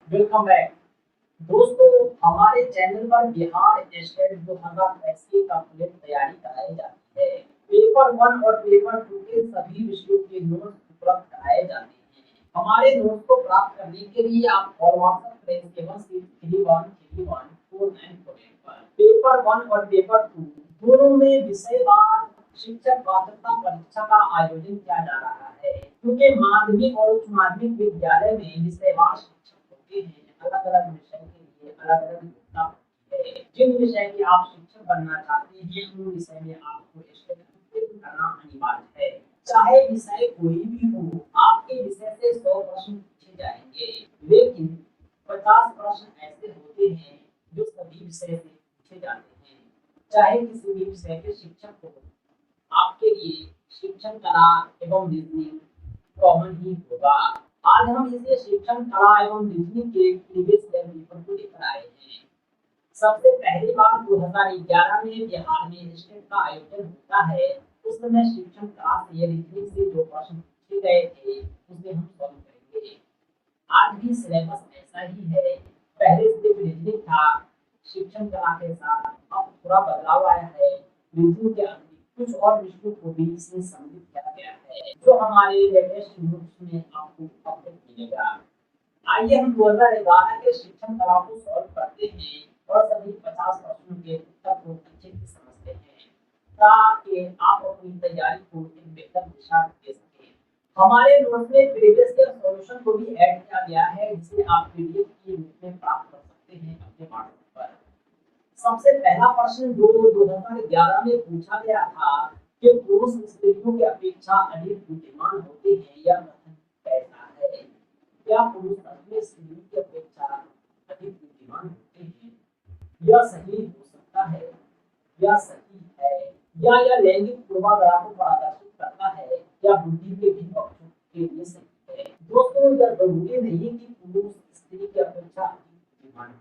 Welcome back दोस्तों। हमारे channel पर बिहार स्टेट 2080 का प्लेट तैयारी कराई जाती है। पेपर वन और पेपर टू के सभी विषयों के नोट्स उपलब्ध कराए जाते हैं। हमारे नोट्स को प्राप्त करने के लिए आप और व्हाट्सएप करें 7131314948 पर। पेपर वन और पेपर टू दोनों में विषयवार शिक्षक पात्रता परीक्षा का आयोजन किया जा रहा है, क्योंकि माध्यमिक और उच्च माध्यमिक विद्यालय में विषयवार शिक्षक होते हैं। अलग अलग विषय के लिए अलग अलग योग्यता होती है। जिन विषय के आप शिक्षक बनना चाहते हैं उन विषय में आपको स्टेट उत्तीर्ण करना अनिवार्य है। चाहे विषय कोई भी हो, आपके विषय से 100 प्रश्न पूछे जाएंगे, लेकिन 50 प्रश्न ऐसे होते हैं जो सभी विषय से पूछे जाते हैं। चाहे किसी भी विषय के शिक्षक हो, आपके लिए शिक्षण कला एवं रीजनिंग कॉमन ही होगा। आज हम इसे शिक्षण कला एवं रीजनिंग के प्रीवियस ईयर पेपर को लेकर आए हैं। सबसे पहली बार 2011 में बिहार में स्टेट का आयोजन होता है। उस समय शिक्षण कला से रीजनिंग से जो प्रश्न पूछे गए थे उसे हम सॉल्व करेंगे। आज भी सिलेबस ऐसा ही है। पहले सिर्फ रीजनिंग था, शिक्षण कला के साथ अब थोड़ा बदलाव आया है। रीजनिंग के अतिरिक्त कुछ और विषयों को भी इसमें सम्मिलित किया गया है, जो हमारे लेटेस्ट नोट्स में आपको अपडेट मिलेगा। आइए हम 2011 के शिक्षण कला को सॉल्व करते हैं और सभी 50 प्रश्नों के उत्तर को अच्छे से समझते हैं, ताकि आप अपनी तैयारी को एक बेहतर दिशा दे सकें। हमारे नोट्स में प्रीवियस ईयर सॉल्यूशन को भी ऐड किया गया है, जिसे आप पीडीएफ के रूप में प्राप्त कर सकते हैं अपने व्हाट्सएप पर। सबसे पहला प्रश्न जो 2011 में पूछा गया था कि पुरुष स्त्रियों की अपेक्षा अधिक बुद्धिमान होते हैं, यह कथन कैसा है? क्या पुरुष अपने स्त्रियों की अपेक्षा अधिक बुद्धिमान होते हैं? यह सही हो सकता है, यह सही है, या यह लैंगिक पूर्वाग्रह को प्रदर्शित करता है, या बुद्धि के भी पक्षों के लिए सही है। दोस्तों, यह जरूरी नहीं कि पुरुष स्त्री की अपेक्षा अधिक बुद्धिमान हो।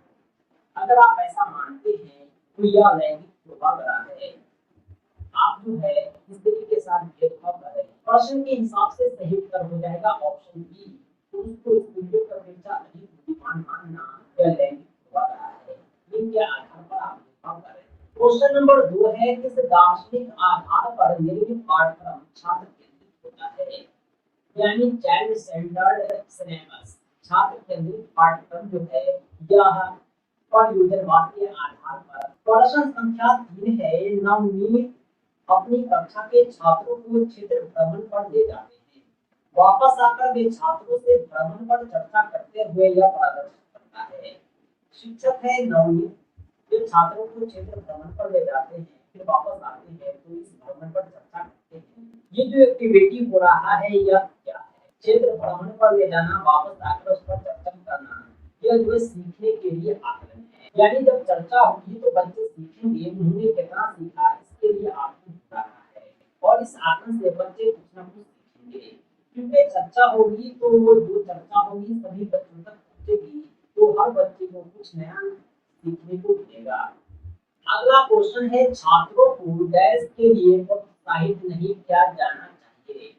अगर आप ऐसा मानते हैं तो यह लैंगिक पूर्वाग्रह है। आप जो है स्त्री के साथ भेदभाव कर रहे हैं। प्रश्न के हिसाब से सही उत्तर हो जाएगा ऑप्शन बी। पुरुष को स्त्रियों की अपेक्षा अधिक बुद्धिमान मानना यह लैंगिक पूर्वाग्रह है। इनके आधार पर आप भेदभाव कर रहे हैं। क्वेश्चन नंबर 2 है, किस दार्शनिक आधार पर निर्मित पाठ्यक्रम छात्र केंद्रित होता है? यानी चाइल्ड सेंटर्ड सिलेबस, छात्र केंद्रित पाठ्यक्रम जो है यह परियोजनवाद के आधार पर। प्रश्न संख्या 3 है, नवनीत अपनी कक्षा के छात्रों को क्षेत्र भ्रमण पर ले जाते हैं। वापस आकर वे छात्रों से भ्रमण पर चर्चा करते हुए यह प्रदर्शित करता है। शिक्षक है नवनीत, जो छात्रों को क्षेत्र भ्रमण पर ले जाते हैं, फिर वापस आते हैं तो इस भ्रमण पर चर्चा करते हैं। ये जो एक्टिविटी हो रहा है यह क्या है? क्षेत्र भ्रमण पर ले जाना, वापस आकर उस पर चर्चा करना, यह जो है सीखने के लिए आकलन है। यानी जब चर्चा होगी तो बच्चे सीखेंगे उन्होंने कितना सीखा, इसके लिए आकलन हो रहा है। और इस आकलन से बच्चे कुछ ना कुछ सीखेंगे, क्योंकि चर्चा होगी तो वो जो चर्चा होगी सभी बच्चों तक पहुंचेगी, तो हर बच्चे को कुछ नया सीखने को मिलेगा। अगला क्वेश्चन है, छात्रों को डैश के लिए प्रोत्साहित नहीं किया जाना चाहिए?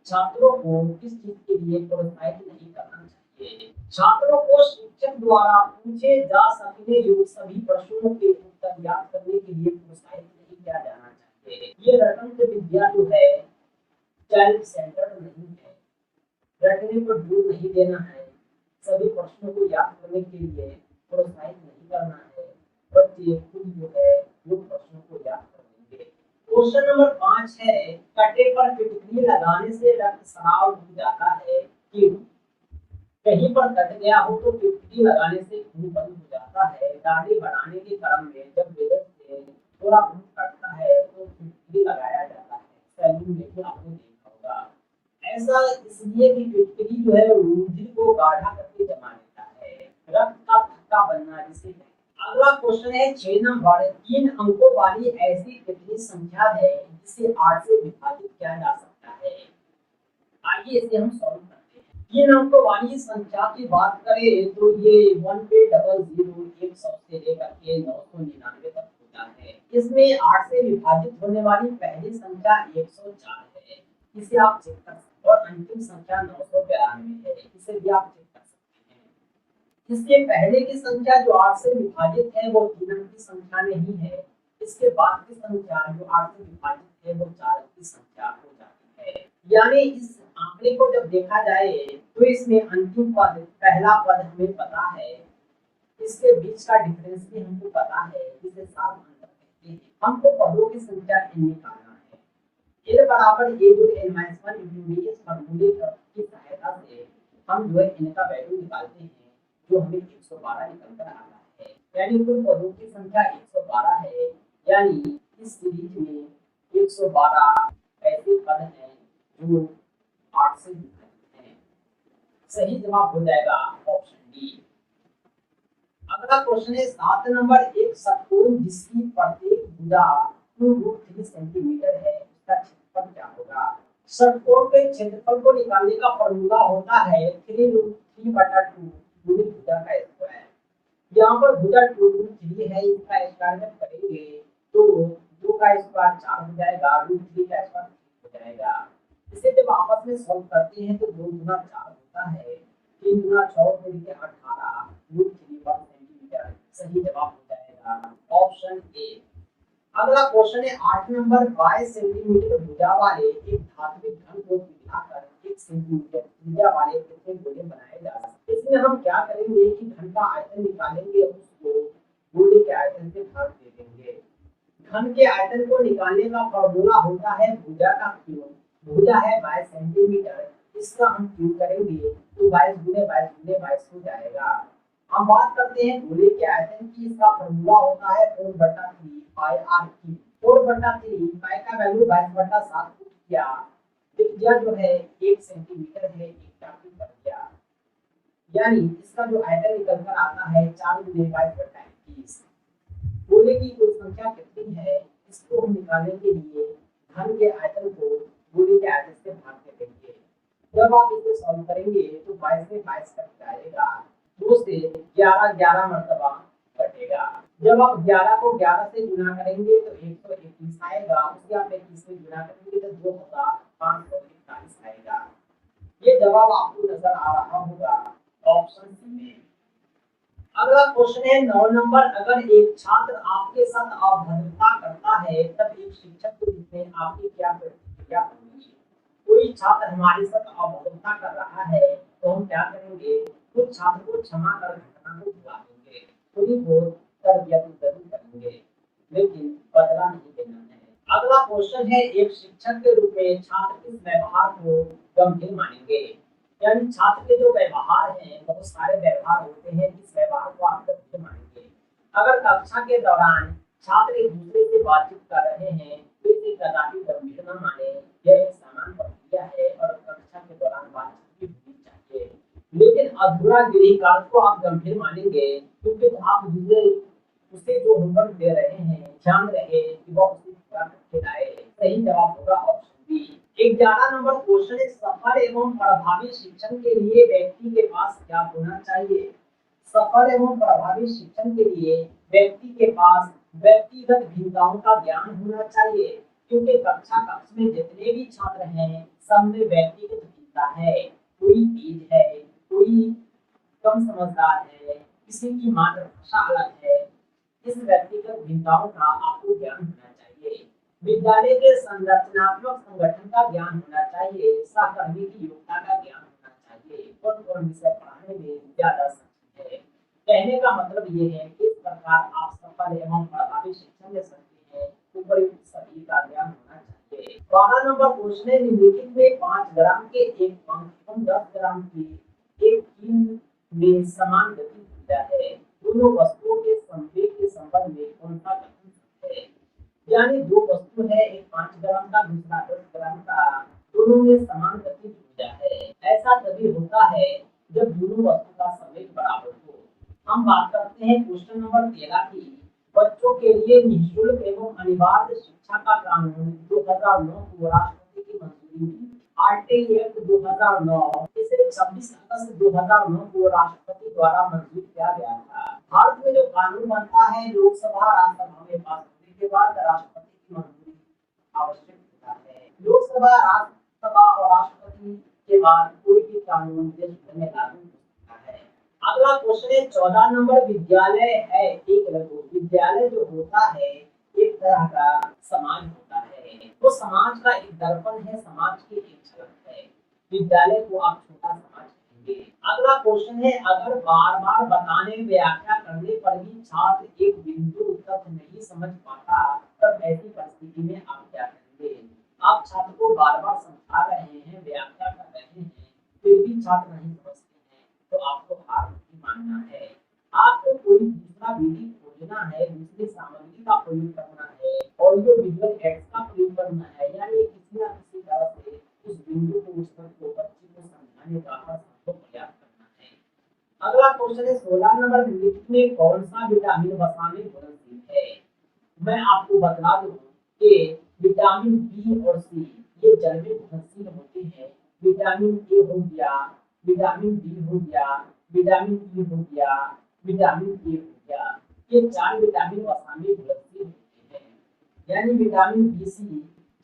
छात्रों को किस चीज के लिए प्रोत्साहित नहीं करना चाहिए? छात्रों को शिक्षक द्वारा पूछे जा सकने योग्य सभी प्रश्नों के उत्तर याद करने के लिए प्रोत्साहित नहीं किया जाना चाहिए। ये रटंत विद्या जो है चाइल्ड सेंटर नहीं है। रटने पर जोर नहीं देना है, सभी प्रश्नों को याद करने के लिए प्रोत्साहित नहीं करना है। बच्चे खुद जो है वो प्रश्नों को याद कर लेंगे। क्वेश्चन नंबर 5 है, कटे पर फिटकरी लगाने से रक्तस्राव हो जाता है क्यों? कहीं पर कट गया हो तो फिटकरी लगाने से खून बंद हो जाता है। दाढ़ी बढ़ाने के क्रम में जब ब्लेड से थोड़ा खून कटता है तो फिटकरी लगाया जाता है। सैलून में भी आपने देखा होगा। ऐसा इसलिए कि फिटकरी जो है रुधिर को गाढ़ा करके जमा लेता है, रक्त का थक्का बनना जिसे कहते हैं। अगला क्वेश्चन है, 6 नंबर, 3 अंकों वाली ऐसी कितनी संख्या है जिसे 8 से विभाजित किया जा सकता है? आइए इसे हम सॉल्व करते हैं। 3 अंकों वाली संख्या की बात करें तो ये 1 पे डबल 0 100 से लेकर के 999 तक होता है। इसमें 8 से विभाजित होने वाली पहली संख्या 104 है, इसे आप चेक कर सकते हैं। और अंतिम संख्या 992 है, इसे भी आप चेक कर सकते हैं। इसके पहले की संख्या जो 8 से विभाजित है वो 3 अंक की संख्या नहीं है। इसके बाद की संख्या जो 8 से विभाजित है वो 4 अंक की संख्या हो जाती है। यानी इस आंकड़े को जब देखा जाए तो इसमें अंतिम पद, पहला पद हमें पता है, इसके बीच का डिफरेंस भी हमको पता है, जिसे सात अंतर कहते हैं। हमको पदों की संख्या n निकालना है। n बराबर a गुण n माइनस 1 इंटू b, इस फॉर्मूले की सहायता से हम जो है n का वैल्यू निकालते हैं, जो हमें 112 निकल कर आता है। यानी कुल पदों की संख्या 112 है। यानी इस सीरीज में 112 ऐसे पद हैं जो 8 से विभाजित हैं। सही जवाब हो जाएगा ऑप्शन डी। अगला क्वेश्चन है 7 नंबर, एक षटकोण जिसकी प्रत्येक भुजा 2√3 सेंटीमीटर है, उसका क्षेत्रफल क्या होगा। षटकोण के क्षेत्रफल को निकालने का फॉर्मूला होता है 3√3/2 गुणित भुजा का स्क्वायर। यहाँ पर भुजा 2√3 है, इसका स्क्वायर जब करेंगे तो 2 का स्क्वायर 4 हो जाएगा, √3 का स्क्वायर हो जाएगा। इसे जब आपस में सॉल्व करते हैं तो 2 गुना 4 होता है, 3 गुना 6 गुणित 18 √3 सेंटीमीटर। सही जवाब हो जाएगा ऑप्शन ए। अगला क्वेश्चन है 8 नंबर, 22 सेंटीमीटर भुजा वाले एक धात्विक घन को पिघलाकर 1 सेंटीमीटर त्रिज्या वाले कितने गोले बनाए जा सकते हैं। इसमें हम क्या करेंगे कि घन का आयतन निकालेंगे, उसको गोले के आयतन से भाग दे देंगे। घन के आयतन को निकालने का फॉर्मूला होता है भुजा का क्यूब। भुजा है 22 सेंटीमीटर, इसका हम क्यूब करेंगे तो 22 गुने 22 गुने 22 हो जाएगा। हम बात करते हैं गोले के आयतन की, इसका फॉर्मूला होता है 4/3 पाई आर क्यूब। 4/3 पाई का वैल्यू 22/7 किया, त्रिज्या जो है 1 सेंटीमीटर है, 1 का क्यूब कर दिया। यानी इसका जो आयतन निकल कर आता है 4 गुने 22/21। गोले की कुल संख्या कितनी है, इसको हम निकालने के लिए घन के आयतन को गोले के आयतन से भाग देंगे। जब आप इसे सॉल्व करेंगे तो 22 से 22 कट जाएगा, 2 से 11 मरतबा कटेगा। जब आप 11 को 11 से गुना करेंगे तो 121 आएगा, उसके आप 21 से गुना करेंगे तो 2541 आएगा। ये जवाब आपको नजर आ रहा होगा ऑप्शन सी में। अगला क्वेश्चन है 9 नंबर, अगर एक छात्र आपके साथ अभद्रता करता है तब एक शिक्षक के रूप में आपकी क्या प्रतिक्रिया होगी। कोई छात्र हमारे साथ अभद्रता कर रहा है तो हम क्या करेंगे, कुछ छात्र को क्षमा कर घटना को भुला देंगे, थोड़ी बहुत तरबियत जरूर करेंगे, लेकिन बदला नहीं देना है। अगला क्वेश्चन है एक शिक्षक के रूप में छात्र किस व्यवहार को गंभीर मानेंगे। यानी छात्र के जो व्यवहार हैं, बहुत सारे व्यवहार होते हैं, किस व्यवहार को आप गंभीर मानेंगे। अगर कक्षा के दौरान छात्र एक दूसरे से बातचीत कर रहे हैं तो इसे कदापि गंभीर न माने, यह एक सामान्य प्रक्रिया है और कक्षा के दौरान बातचीत भी होनी चाहिए। लेकिन अधूरा गृह कार्य को आप गंभीर मानेंगे, क्योंकि आप उसे जो होमवर्क दे रहे हैं ध्यान रहे कि वह उसे पूरा करके लाए। सही जवाब होगा ऑप्शन बी। 11 नंबर क्वेश्चन है सफल एवं प्रभावी शिक्षण के लिए व्यक्ति के पास क्या होना चाहिए। सफल एवं प्रभावी शिक्षण के लिए व्यक्ति के पास व्यक्तिगत भिन्नताओं का ज्ञान होना चाहिए, क्योंकि कक्षा कक्ष में जितने भी छात्र हैं सब में व्यक्तिगत भिन्नता है। कोई तेज है, कोई कम समझदार है, किसी की मातृभाषा अलग है। इस व्यक्तिगत भिन्नताओं का आपको ज्ञान होना चाहिए। विद्यालय के संरचनात्मक संगठन का ज्ञान होना चाहिए, सहकर्मी की योग्यता का ज्ञान होना चाहिए। कौन विषय पढ़ाने में ज्यादा सक्षम है। कहने का मतलब ये है कि इस प्रकार आप सफल एवं प्रभावी शिक्षण ले सकते हैं, उपयुक्त सभी का ज्ञान होना चाहिए। 12 नंबर क्वेश्चन है निम्नलिखित में 5 ग्राम के एक पंख एवं 10 ग्राम की एक कील में समान गति ऊर्जा है, दोनों वस्तुओं के संवेग के संबंध में कौन सा कथन सत्य है। यानी दो वस्तु है, एक 5 ग्राम का दूसरा 10 ग्राम का, दोनों में समान गति ऊर्जा है। ऐसा तभी होता है जब दोनों वस्तु का संवेग बराबर हो। हम बात करते हैं क्वेश्चन नंबर 13 की। बच्चों के लिए निःशुल्क एवं अनिवार्य शिक्षा का कानून 2009 को राष्ट्रपति की मंजूरी मिली। आरटीई एक्ट 2009 इसे 26 अगस्त 2009 को राष्ट्रपति द्वारा मंजूर किया गया था। भारत में जो कानून बनता है लोकसभा राज्यसभा में पास होने के बाद राष्ट्रपति की मंजूरी आवश्यक होता है। लोकसभा राज्यसभा और राष्ट्रपति के बाद कोई भी कानून देश भर में लागू हो सकता है। अगला क्वेश्चन है 14 नंबर, विद्यालय है एक लघु। विद्यालय जो होता है एक तरह का समाज होता है, वो समाज का एक दर्पण है, समाज की एक झलक है। विद्यालय को आप छोटा समाज कहेंगे। अगला क्वेश्चन है, अगर बार बार बताने व्याख्या करने पर भी छात्र एक बिंदु तक नहीं समझ पाता, तब ऐसी परिस्थिति में आप क्या करेंगे? आप छात्र को बार बार समझा रहे हैं, व्याख्या कर रहे हैं, फिर भी छात्र नहीं समझते हैं, तो आपको हार नहीं मानना है। आपको कोई दूसरा विधि खोजना है, दूसरी सामग्री का प्रयोग करना है, ऑडियो विजुअल एड्स का प्रयोग करना है, यानी किसी न किसी तरह से उस बिंदु को, उस तक को बच्चे को समझाने का हर संभव प्रयास करना है। अगला क्वेश्चन है 16 नंबर, निम्नलिखित में कौन सा विटामिन वसा में घुलनशील है? मैं आपको बता दूं कि विटामिन बी और सी ये जल में घुलनशील होते हैं। विटामिन ए हो गया, विटामिन डी हो गया, विटामिन ई हो गया, विटामिन ए हो गया, ये 4 विटामिन वसा में घुलनशील होते हैं। यानी विटामिन बी सी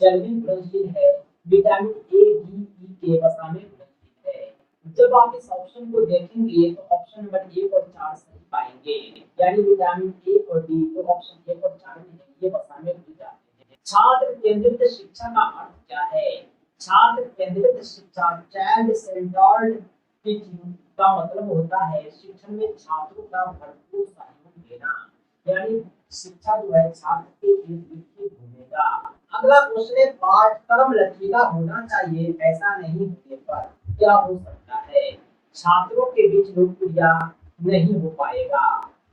जल में घुलनशील है, विटामिन ए डी ई के वसा में घुलनशील है। जब आप इस ऑप्शन को देखेंगे तो ऑप्शन नंबर 1 और 4 सही पाएंगे, यानी विटामिन ए और डी जो ऑप्शन 1 और 4 में है ये वसा में घुल जाते हैं। छात्र केंद्रित शिक्षा का अर्थ क्या है? छात्र केंद्रित शिक्षा, चाइल्ड सेंटर्ड टीचिंग का मतलब होता है शिक्षण में छात्रों का भरपूर सहयोग देना, यानी शिक्षा जो है छात्र के इर्द गिर्द घूमेगा। अगला क्वेश्चन है, पाठ्यक्रम लचीला होना चाहिए, ऐसा नहीं होने पर क्या हो सकता है? छात्रों के बीच लोकप्रिय नहीं हो पाएगा।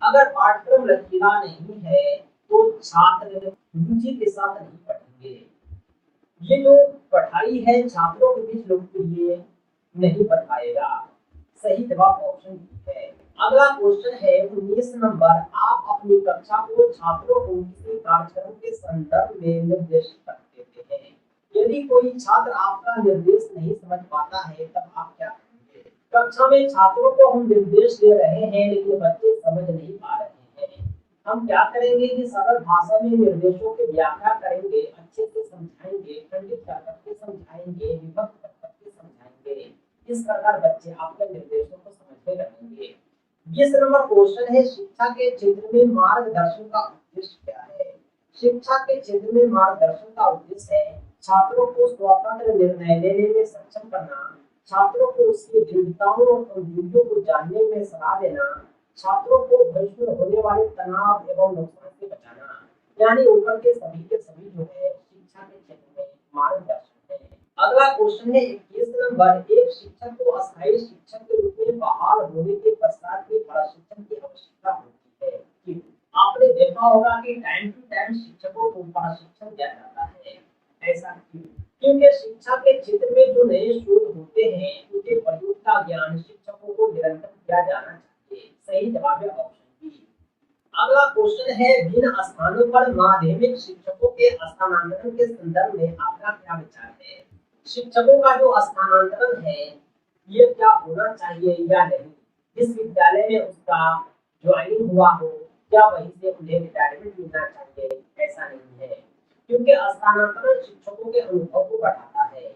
अगर पाठ्यक्रम लचीला नहीं है तो छात्र रुचि के साथ नहीं पढ़ेंगे। ये जो पढ़ाई है छात्रों के बीच लोकप्रिय नहीं बन पाएगा। सही जवाब ऑप्शन बी है। अगला क्वेश्चन है 19 नंबर, आप अपनी कक्षा को छात्रों को किसी कार्यक्रम के संदर्भ में निर्देशित कर देते हैं। यदि कोई छात्र आपका निर्देश नहीं समझ पाता है तब आप क्या करेंगे? कक्षा में छात्रों को हम निर्देश दे रहे हैं लेकिन बच्चे समझ नहीं पा रहे हैं, हम क्या करेंगे कि सरल भाषा में निर्देशों की व्याख्या करेंगे, अच्छे से समझाएंगे, खंडित कर करके समझाएंगे, विभक्त कर करके समझाएंगे। इस प्रकार बच्चे आपके निर्देशों को समझने लगेंगे। 20 नंबर क्वेश्चन है, शिक्षा के क्षेत्र में मार्गदर्शन का उद्देश्य क्या है? शिक्षा के क्षेत्र में मार्गदर्शन का उद्देश्य है छात्रों को स्वतंत्र निर्णय लेने में सक्षम करना, छात्रों को उसकी दृढ़ताओं और कमजोरियों को जानने में सलाह देना, छात्रों को भविष्य में होने वाले तनाव एवं नुकसान से बचाना। यानी ऊपर के सभी जो है शिक्षा के क्षेत्र में मार्गदर्शन है। अगला क्वेश्चन है 21 नंबर, एक शिक्षक को अस्थायी शिक्षक के रूप में बहाल होने के पश्चात भी प्रशिक्षण की आवश्यकता होती है। क्यों? आपने देखा होगा कि टाइम टू टाइम शिक्षकों को प्रशिक्षण दिया जाता है। ऐसा क्यों? क्योंकि शिक्षा के क्षेत्र में जो नए शोध होते हैं उनके प्रयोग का ज्ञान शिक्षकों को निरंतर दिया जाना चाहिए। सही जवाब है ऑप्शन बी। अगला क्वेश्चन है, भिन्न स्थानों पर माध्यमिक शिक्षकों के स्थानांतरण के संदर्भ में आपका क्या विचार है? शिक्षकों का जो स्थानांतरण है ये क्या होना चाहिए या नहीं? जिस विद्यालय में उसका ज्वाइनिंग हुआ हो क्या वहीं से उन्हें रिटायरमेंट मिलना चाहिए? ऐसा नहीं है, क्योंकि स्थानांतरण शिक्षकों के अनुभव को बढ़ाता है।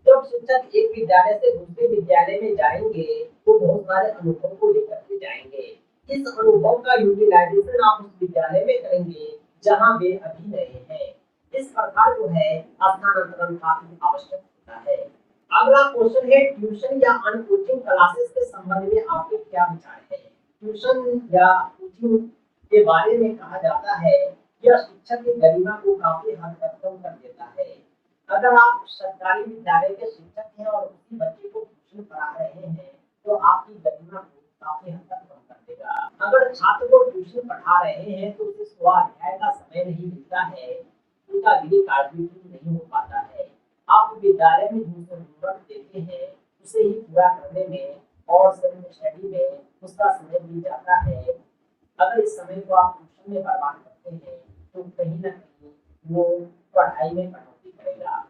जब शिक्षक एक विद्यालय से दूसरे विद्यालय में जाएंगे तो बहुत सारे अनुभव को लेकर के जाएंगे। इस अनुभव का यूटिलाइजेशन आप उस विद्यालय में करेंगे जहां वे अभी नए हैं। इस प्रकार जो है स्थानांतरण काफी आवश्यक होता है। अगला क्वेश्चन है, ट्यूशन या अन्य कोचिंग क्लासेस के संबंध में आपके क्या विचार है? ट्यूशन या कोचिंग के बारे में कहा जाता है यह शिक्षक की गरिमा को काफी हद तक कम कर देता है। अगर आप सरकारी विद्यालय के शिक्षक हैं और उसी बच्चे को ट्यूशन पढ़ा रहे हैं तो आपकी गरिमा को काफी हद तक कम कर देगा। अगर छात्र को ट्यूशन पढ़ा रहे हैं तो उसे स्वाध्याय का समय नहीं मिलता है, उनका गृह कार्य भी नहीं हो पाता है। आप विद्यालय में जो होमवर्क देते हैं उसे ही पूरा करने में और सेल्फ स्टडी में उसका समय मिल जाता है। अगर इस समय को आप ट्यूशन में बर्बाद करते हैं तो कहीं ना कहीं वो पढ़ाई में कटौती करेगा।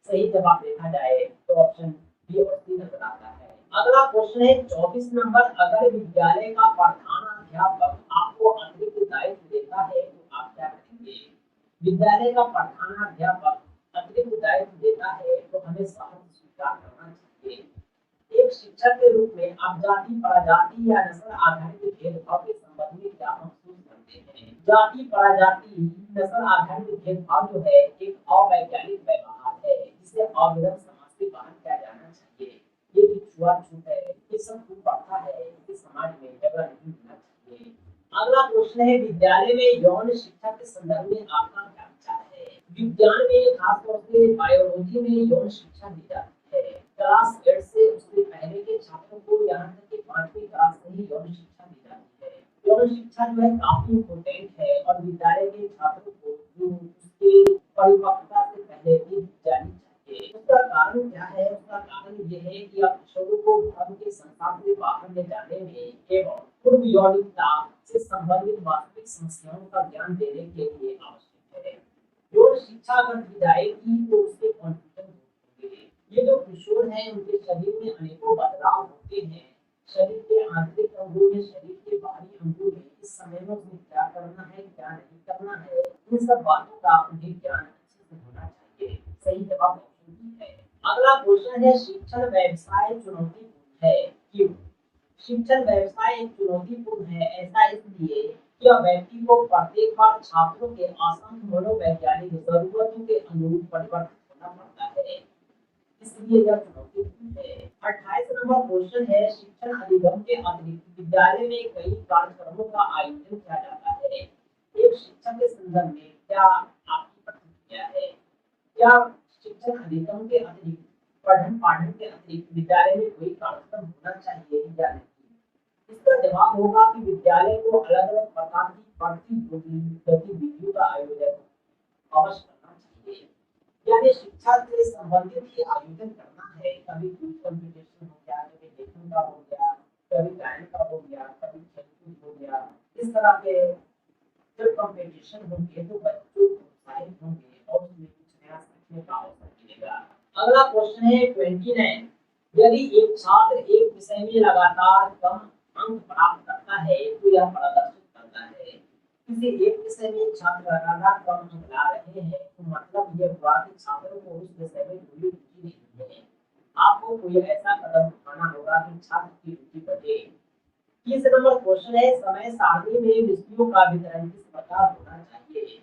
सही जवाब देखा जाए तो ऑप्शन बी और सी नजर आता है। अगला क्वेश्चन है 24 नंबर, अगर विद्यालय का प्रधानाध्यापक आपको अतिरिक्त दायित्व देता है तो आप क्या करेंगे? विद्यालय का प्रधानाध्यापक अतिरिक्त दायित्व देता है तो हमें सहर्ष स्वीकार करना चाहिए। एक एक शिक्षक के रूप में आप जाति, प्रजाति या नस्ल आधारित भेदभाव के संबंध में क्या महसूस करते हैं? जाति, प्रजाति, नस्ल आधारित भेदभाव जो है एक अवैज्ञानिक व्यवहार है जिसे अविरत समाज से बाहर किया जाना चाहिए। ये भी छुआछूत है, ये सब कुछ बढ़ता है, इस समाज में जगह नहीं मिलना चाहिए। अगला प्रश्न है, विद्यालय में यौन शिक्षा के संदर्भ में आपका क्या विचार है? विज्ञान में खासतौर से बायोलॉजी में यौन शिक्षा दी जाती है। क्लास 8 से उससे पहले के छात्रों को यहाँ तक कि 5वीं क्लास से ही यौन शिक्षा दी जाती है। यौन शिक्षा जो है काफी इम्पोर्टेंट है और विद्यालय के छात्रों को जो उसके परिपक्वता से पहले ही जानी चाहिए। उसका कारण क्या है? उसका कारण ये है कि आप किशोरों को धर्म के संसार से बाहर ले जाने में एवं पूर्व यौनिकता से संबंधित वास्तविक समस्याओं का ज्ञान देने के लिए आवश्यक है। यौन शिक्षा अगर दी जाएगी तो उससे कॉन्फ्लिक्ट होंगे। ये जो किशोर हैं उनके शरीर में अनेकों बदलाव होते हैं। शरीर के आंतरिक अंगों में, शरीर के बाहरी अंगों में इस समय में उन्हें क्या करना है, क्या नहीं करना है, इन सब बातों का उन्हें ज्ञान अच्छे से होना चाहिए। सही जवाब ऑप्शन बी है। अगला क्वेश्चन है, शिक्षण व्यवसाय चुनौतीपूर्ण है, क्यों? शिक्षण व्यवसाय एक चुनौतीपूर्ण है ऐसा इसलिए कि यह व्यक्ति को प्रत्येक बार छात्रों के असंख्य मनोवैज्ञानिक जरूरतों के अनुरूप परिवर्तित होना पड़ता है, इसलिए यह चुनौतीपूर्ण है। 28 नंबर क्वेश्चन है, शिक्षण अधिगम के अतिरिक्त विद्यालय में कई कार्यक्रमों का आयोजन किया जाता है। एक शिक्षक के संदर्भ में क्या आपकी प्रतिक्रिया है? क्या शिक्षण अधिगम के अतिरिक्त, पठन पाठन के अतिरिक्त विद्यालय में कोई कार्यक्रम होना चाहिए या नहीं? इसका जवाब होगा कि विद्यालय को अलग अलग प्रकार की प्रतियोगी गतिविधियों का आयोजन अवश्य करना चाहिए। यानी शिक्षा से संबंधित ही आयोजन करना है। कभी क्विज कंपटीशन हो गया, कभी लेखन का हो गया, कभी गायन का हो गया, कभी खेलकूद हो गया। इस तरह के जब कंपटीशन होंगे तो बच्चों को उत्साहित होंगे और उसमें कुछ नया सीखने का अवसर मिलेगा। अगला क्वेश्चन है 29, यदि एक छात्र एक विषय में लगातार कम अंक प्राप्त करता है तो यह प्रदर्शित करता है। किसी एक विषय में छात्र लगातार कम अंक ला रहे हैं तो मतलब यह हुआ कि छात्रों को उस विषय में कोई रुचि नहीं है। आपको कोई ऐसा कदम उठाना होगा कि छात्र की रुचि बढ़े। 30 नंबर क्वेश्चन है, समय सारणी में विषयों का वितरण किस प्रकार होना चाहिए?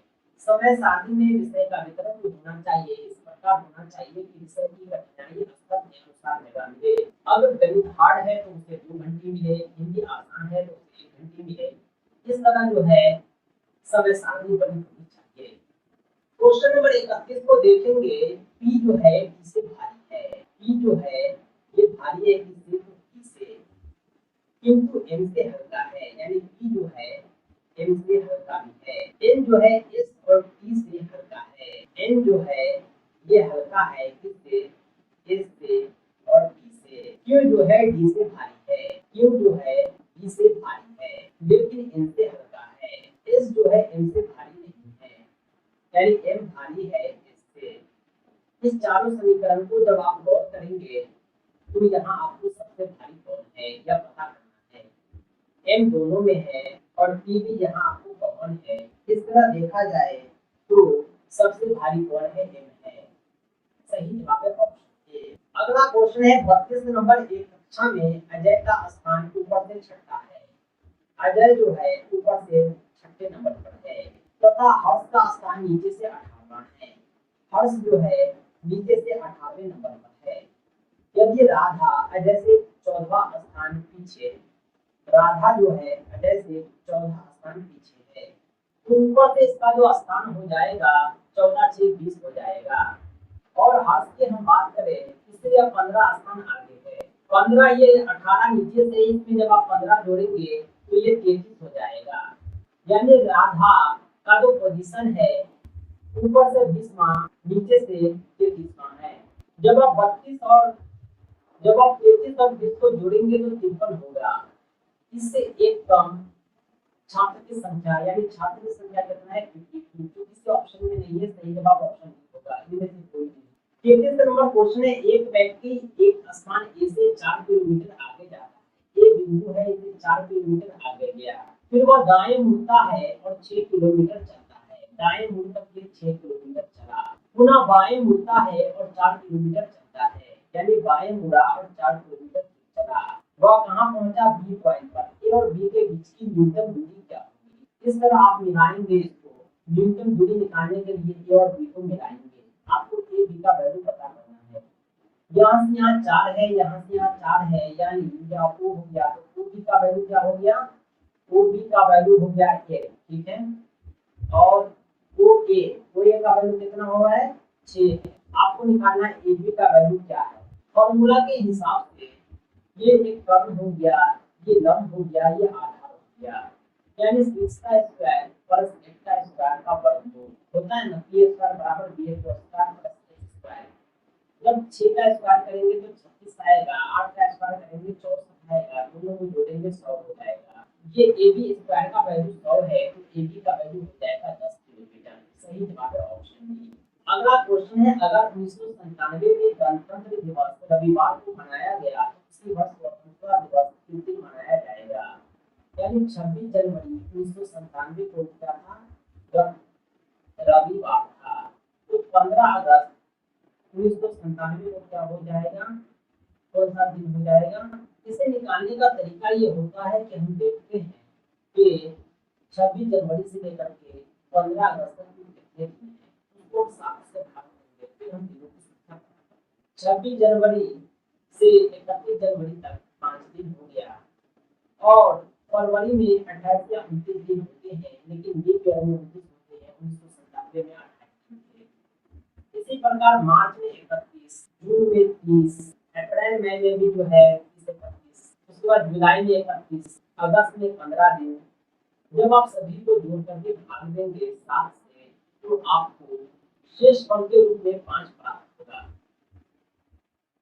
समय सारणी में विषय का वितरण होना चाहिए, इस प्रकार होना चाहिए कि विषय की कठिनाई स्तर के अनुसार जगह मिले। अगर गणित हार्ड है तो उसे 2 घंटे मिले, हिंदी आसान है तो उसे 1 घंटे मिले। इस तरह जो है समय सारणी बनी होनी चाहिए। क्वेश्चन नंबर 31 को देखेंगे, पी जो है डी से भारी है। पी जो है ये भारी है किससे? तो पी से, किंतु एम से हल्का है। यानी पी जो है एम से हल्का भी है। एन जो है एस और टी से हल्का है। एन जो है ये हल्का है किससे? एस से और टी से। क्यू जो है डी से भारी है। क्यू जो है डी से भारी है लेकिन एन से हल्का है। एस जो है एम से भारी नहीं है, यानी एम भारी है एस से। इस चारों समीकरण को जब आप गौर करेंगे तो यहाँ आपको सबसे भारी कौन है यह पता करना है। एम दोनों में है और टी भी यहाँ आपको कॉमन है। इस तरह देखा जाए तो सबसे भारी कौन है? एम है। सही जवाब है ऑप्शन ए। अगला क्वेश्चन है 32 नंबर, एक कक्षा में अजय का स्थान ऊपर से छठा है। अजय जो है ऊपर से छठे नंबर पर है तथा हर्ष का स्थान नीचे से 18वां है। हर्ष जो है नीचे से 18वें नंबर पर है। यदि राधा अजय से 14वां स्थान पीछे, राधा जो है अजय से 14 स्थान पीछे है तो ऊपर से इसका जो स्थान हो जाएगा 14 से 20 हो जाएगा। और हर्ष की हम बात करें इससे यह 15 स्थान आगे है। 15 ये 18 नीचे से, इसमें जब आप 15 जोड़ेंगे तो ये 33 हो जाएगा। यानी राधा का जो पोजीशन है ऊपर से 20वां, नीचे से 33वां है। जब आप 32 और जब आप 33 और 20 को जोड़ेंगे तो 53 होगा। इससे एक कम छात्र की संख्या, यानी छात्र की संख्या कितना है? 52, जो किसी ऑप्शन में नहीं है। सही जवाब ऑप्शन डी होगा, इनमें से कोई नहीं। 33 नंबर क्वेश्चन है, एक व्यक्ति एक स्थान ए से 4 किलोमीटर आगे जाता है। ये बिंदु है, इसे 4 किलोमीटर आगे गया, फिर वह दाएं मुड़ता है और 6 किलोमीटर चलता है। दाएं मुड़कर फिर 6 किलोमीटर चला, पुनः बाएं मुड़ता है और 4 किलोमीटर चलता है। यानी बाएं मुड़ा और 4 किलोमीटर चला, वह कहाँ पहुंचा, बी पॉइंट पर। ए और बी के बीच की न्यूनतम दूरी क्या होगी। इस तरह आप मिलाएंगे इसको, न्यूनतम दूरी निकालने के लिए ए और बी को मिलाएंगे। आपको ए बी का वैल्यू पता करना है। यहाँ से यहाँ 4 है, यहाँ से यहाँ 4 है, यानी या ओ हो गया, तो ओ बी का वैल्यू क्या हो गया, ओ बी का वैल्यू हो गया ए, ठीक है। और ओ ए का वैल्यू कितना हुआ है, 6। आपको निकालना है ए बी का वैल्यू क्या है। फॉर्मूला के हिसाब से ये एक कर्व हो गया, ये लंब हो गया, ये आधार हो गया, यानी 6 का स्क्वायर प्लस 8 का स्क्वायर का वर्गमूल होता है ना, पी स्क्वायर बराबर बी स्क्वायर प्लस ए स्क्वायर। जब 6 का स्क्वायर करेंगे तो 36 आएगा, 8 का स्क्वायर करेंगे 64 आएगा, दोनों को जोड़ेंगे 100 हो जाएगा। ये ए बी स्क्वायर का वैल्यू 100 है, तो ए बी का वैल्यू हो जाएगा 10 किलोमीटर। सही जवाब है ऑप्शन बी। अगला क्वेश्चन है, अगर 1997 में गणतंत्र दिवस रविवार को मनाया गया तो उसी वर्ष स्वतंत्रता दिवस किस दिन मनाया जाएगा। यानी 26 जनवरी 1997 को क्या था, रविवार था, तो 15 अगस्त 1997 को क्या हो जाएगा, कौन सा दिन हो जाएगा। इसे निकालने का तरीका ये होता है कि हम देखते हैं कि 26 जनवरी से लेकर के 15 अगस्त तक कितने दिन हैं, उसको 7 से भाग देंगे, फिर हम दिनों की संख्या पाएंगे। 26 जनवरी से 31 जनवरी तक 5 दिन हो गया, और फरवरी में 28 या 29 दिन होते हैं, लेकिन लीप ईयर में 29 होते हैं, 1997 में 28 दिन थे। इसी प्रकार मार्च में 31, जून में 30, अप्रैल मई में भी जो है 31, उसके बाद जुलाई में 31, अगस्त में 15 दिन। जब आप सभी को जोड़ करके भाग देंगे 7 से, तो आपको शेष फल के रूप में 5 प्राप्त होगा।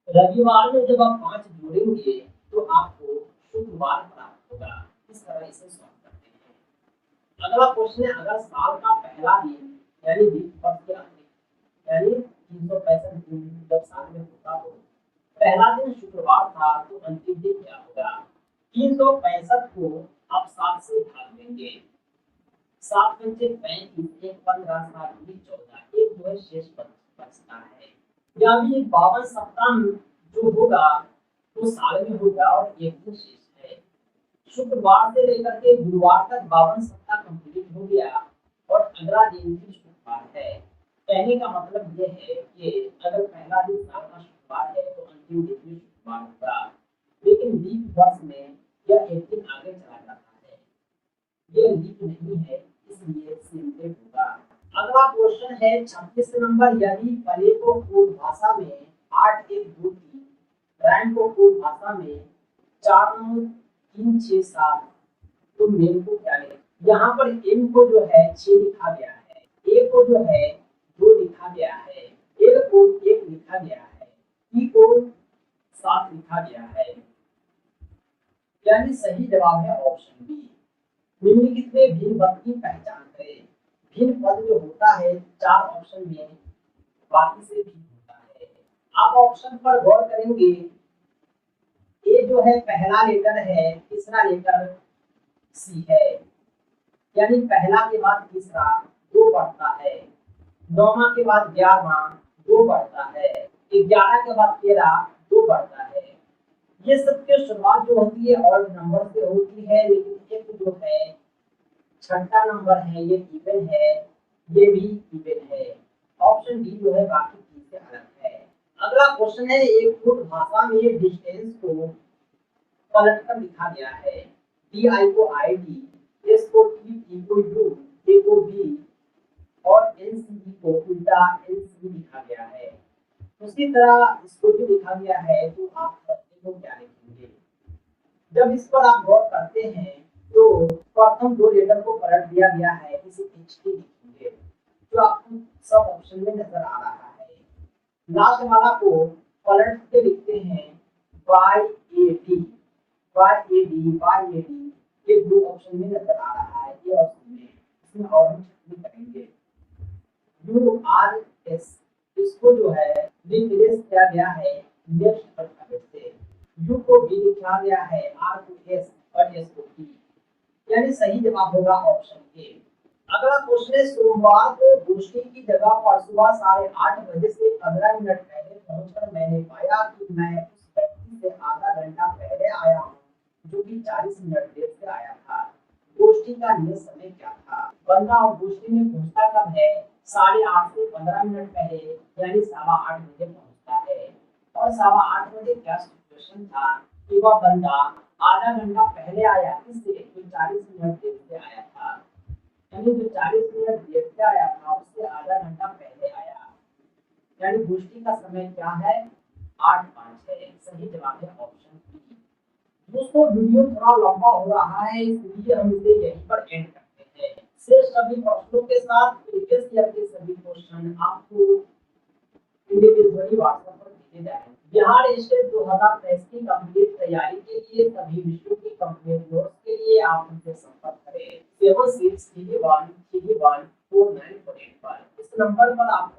रविवार में जब आप 5 जोड़ेंगे तो आपको शुक्रवार प्राप्त होगा। इस तरह इसे सॉल्व करते हैं। अगला क्वेश्चन है, अगर साल का पहला दिन यानी 20 वर्ष के अंत यानी 365 दिन जब साल में होता हो, पहला दिन शुक्रवार था, तो अंतिम दिन क्या होगा। 365 को आप 7 से भाग देंगे, 7 पंचे 35, 1 15, 7 दूनी 14, एक जो है शेष बचता है। या भी 52 सप्ताह जो होगा वो साल में होगा, और एक दिन शेष है। शुक्रवार से लेकर के गुरुवार तक 52 सप्ताह कंप्लीट हो गया, और अगला दिन भी शुक्रवार है। कहने का मतलब ये है कि अगर पहला दिन साल का शुक्रवार है तो अंतिम दिन भी शुक्रवार होगा, लेकिन लीप वर्ष में यह एक दिन आगे चला जाता है, ये लीप नहीं है, इसलिए सिंपल होगा। अगला क्वेश्चन है 26 नंबर, यदि पले को कोड भाषा में 8 1 2 3, रैंक को कोड भाषा में 4 9 3 6 7, तो मेन को क्या लिखें। यहाँ पर एम को जो है 6 लिखा गया है, ए को जो है 2 लिखा गया है, एल को 1 लिखा गया है, ई को 7 लिखा गया है, यानी सही जवाब है ऑप्शन बी। निम्नलिखित में भिन्न पद की पहचान करें। भिन्न पद जो होता है 4 ऑप्शन में बाकी से भिन्न होता है। आप ऑप्शन पर गौर करेंगे, ए जो है पहला लेटर है, तीसरा लेटर सी है, यानी पहला के बाद तीसरा 2 बढ़ता है, 9वां के बाद 11वां 2 बढ़ता है, 11 के बाद 13 2 बढ़ता है। ये सब की शुरुआत जो होती है ऑड नंबर से होती है, लेकिन एक जो है छठा नंबर है ये इवन है, ये भी इवन है। ऑप्शन डी जो है बाकी चीज से अलग है। अगला क्वेश्चन है, एक फुट भाषा में डिस्टेंस को पलट कर लिखा गया है, डी आई को आई डी, एस को टी, ई को यू, ए को बी, और एन सी बी को उल्टा एन सी लिखा गया है। उसी तरह इसको भी लिखा गया है, तो आप को क्या लिखेंगे। जब इस पर आप गौर करते हैं तो प्रथम 2 लेटर को पलट दिया गया है, इसे एच टी लिखेंगे, जो आपको सब ऑप्शन में नजर आ रहा है। लास्ट वाला को पलट के लिखते हैं Y A D, Y A D, Y A D, ये 2 ऑप्शन में नजर आ रहा है, ये ऑप्शन में, इसमें और हम चेक करेंगे। यू आर एस, इसको जो है रिप्लेस किया गया है नेक्स्ट अल्फाबेट से, यू को बी लिखा गया है, आर को एस और एस को टी, यानी सही जवाब होगा ऑप्शन ए। अगला क्वेश्चन है, सोमवार को गोष्ठी की जगह पर सुबह 8:30 बजे से 15 मिनट पहले पहुंचकर मैंने पाया कि मैं उस व्यक्ति से आधा घंटा पहले आया हूँ, जो कि 40 मिनट देर से आया था। गोष्ठी का नियत समय क्या था? बंदा और गोष्ठी में पहुंचता कब है? 8:30 से 15 मिनट पहले, यानी 8:15 बजे पहुंचता है। और 8:15 बजे क्या सिचुएशन था कि वह बंदा आधा घंटा पहले आया, किससे? जो 40 मिनट देर से आया था। यानी जो 40 मिनट देर से आया था उससे आधा घंटा पहले आया, यानी गोष्ठी का समय क्या है? 8:05 है। सही जवाब है ऑप्शन बी। दोस्तों वीडियो थोड़ा लंबा हो रहा है, इसलिए हम इसे यहीं पर एंड करते हैं। शेष सभी प्रश्नों के साथ प्रीवियस ईयर के सभी क्वेश्चन आपको इंडिविजुअली व्हाट्सएप पर भेजे जाएंगे। बिहार स्टेट 2023 की कंप्लीट तैयारी के लिए सभी विषयों की कंप्लीट नोट्स के लिए आप हमसे संपर्क करें 7631314948 पर। इस नंबर पर आप